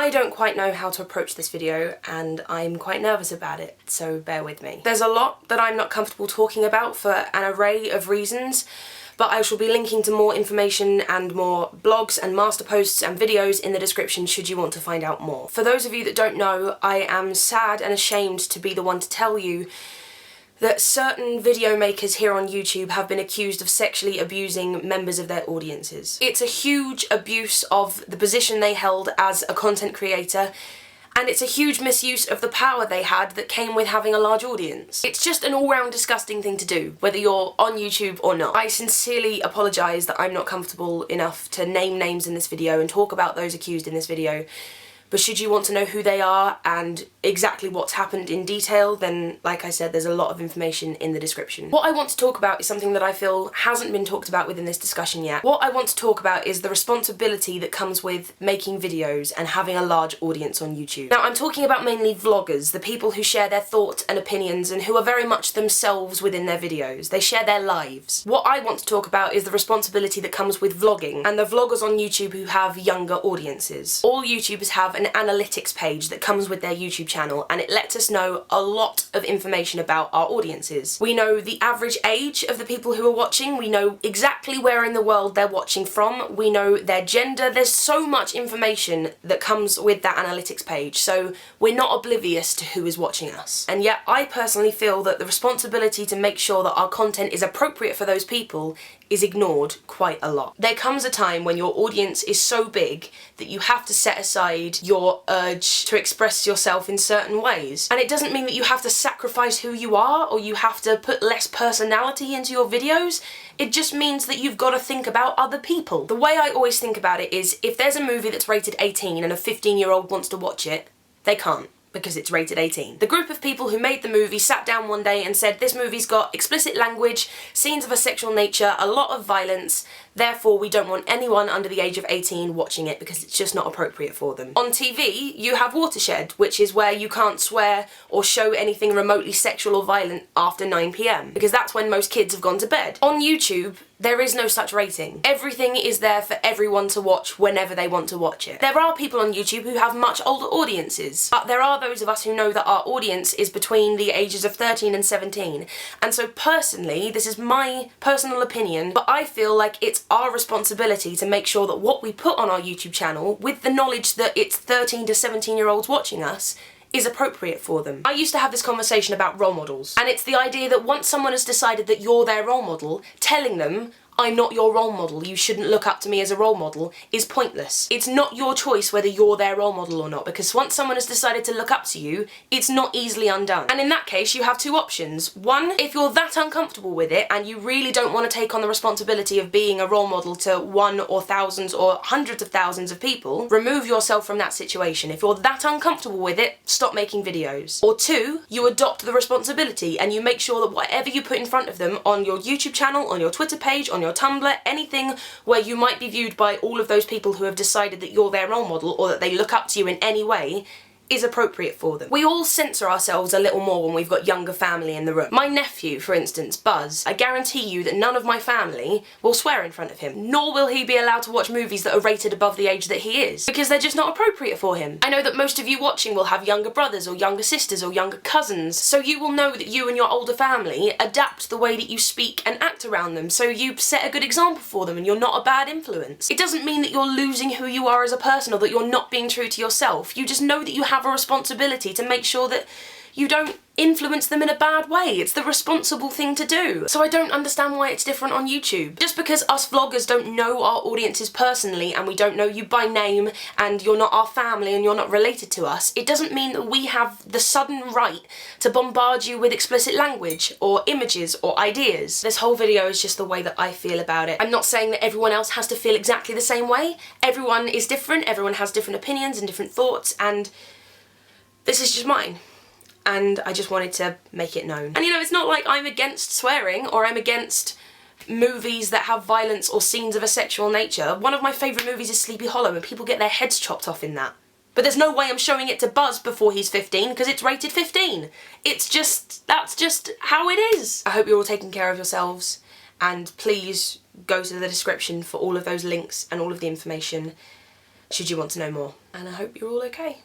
I don't quite know how to approach this video and I'm quite nervous about it, so bear with me. There's a lot that I'm not comfortable talking about for an array of reasons, but I shall be linking to more information and more blogs and master posts and videos in the description should you want to find out more. For those of you that don't know, I am sad and ashamed to be the one to tell you that certain video makers here on YouTube have been accused of sexually abusing members of their audiences. It's a huge abuse of the position they held as a content creator, and it's a huge misuse of the power they had that came with having a large audience. It's just an all-round disgusting thing to do, whether you're on YouTube or not. I sincerely apologise that I'm not comfortable enough to name names in this video and talk about those accused in this video. But should you want to know who they are and exactly what's happened in detail, then like I said, there's a lot of information in the description. What I want to talk about is something that I feel hasn't been talked about within this discussion yet. What I want to talk about is the responsibility that comes with making videos and having a large audience on YouTube. Now I'm talking about mainly vloggers, the people who share their thoughts and opinions and who are very much themselves within their videos. They share their lives. What I want to talk about is the responsibility that comes with vlogging and the vloggers on YouTube who have younger audiences. All YouTubers have an analytics page that comes with their YouTube channel, and it lets us know a lot of information about our audiences. We know the average age of the people who are watching, we know exactly where in the world they're watching from, we know their gender. There's so much information that comes with that analytics page, so we're not oblivious to who is watching us. And yet I personally feel that the responsibility to make sure that our content is appropriate for those people is ignored quite a lot. There comes a time when your audience is so big that you have to set aside your urge to express yourself in certain ways. And it doesn't mean that you have to sacrifice who you are or you have to put less personality into your videos. It just means that you've got to think about other people. The way I always think about it is, if there's a movie that's rated 18 and a 15-year-old wants to watch it, they can't, because it's rated 18. The group of people who made the movie sat down one day and said, this movie's got explicit language, scenes of a sexual nature, a lot of violence, therefore we don't want anyone under the age of 18 watching it because it's just not appropriate for them. On TV, you have Watershed, which is where you can't swear or show anything remotely sexual or violent after 9 PM, because that's when most kids have gone to bed. On YouTube, there is no such rating. Everything is there for everyone to watch whenever they want to watch it. There are people on YouTube who have much older audiences, but there are those of us who know that our audience is between the ages of 13 and 17. And so personally, this is my personal opinion, but I feel like it's our responsibility to make sure that what we put on our YouTube channel, with the knowledge that it's 13 to 17-year-olds watching us, is appropriate for them. I used to have this conversation about role models, and it's the idea that once someone has decided that you're their role model, telling them, I'm not your role model, you shouldn't look up to me as a role model, is pointless. It's not your choice whether you're their role model or not, because once someone has decided to look up to you, it's not easily undone. And in that case, you have two options. One, if you're that uncomfortable with it and you really don't want to take on the responsibility of being a role model to one or thousands or hundreds of thousands of people, remove yourself from that situation. If you're that uncomfortable with it, stop making videos. Or two, you adopt the responsibility and you make sure that whatever you put in front of them on your YouTube channel, on your Twitter page, on your Tumblr, anything where you might be viewed by all of those people who have decided that you're their role model or that they look up to you in any way, is appropriate for them. We all censor ourselves a little more when we've got younger family in the room. My nephew, for instance, Buzz, I guarantee you that none of my family will swear in front of him, nor will he be allowed to watch movies that are rated above the age that he is, because they're just not appropriate for him. I know that most of you watching will have younger brothers or younger sisters or younger cousins, so you will know that you and your older family adapt the way that you speak and act around them, so you set a good example for them and you're not a bad influence. It doesn't mean that you're losing who you are as a person or that you're not being true to yourself. You just know that you have a responsibility to make sure that you don't influence them in a bad way. It's the responsible thing to do. So I don't understand why it's different on YouTube. Just because us vloggers don't know our audiences personally and we don't know you by name and you're not our family and you're not related to us, it doesn't mean that we have the sudden right to bombard you with explicit language or images or ideas. This whole video is just the way that I feel about it. I'm not saying that everyone else has to feel exactly the same way. Everyone is different, everyone has different opinions and different thoughts, and this is just mine. And I just wanted to make it known. And you know, it's not like I'm against swearing or I'm against movies that have violence or scenes of a sexual nature. One of my favourite movies is Sleepy Hollow and people get their heads chopped off in that. But there's no way I'm showing it to Buzz before he's 15 because it's rated 15. It's just, that's just how it is. I hope you're all taking care of yourselves, and please go to the description for all of those links and all of the information. should you want to know more. And I hope you're all okay.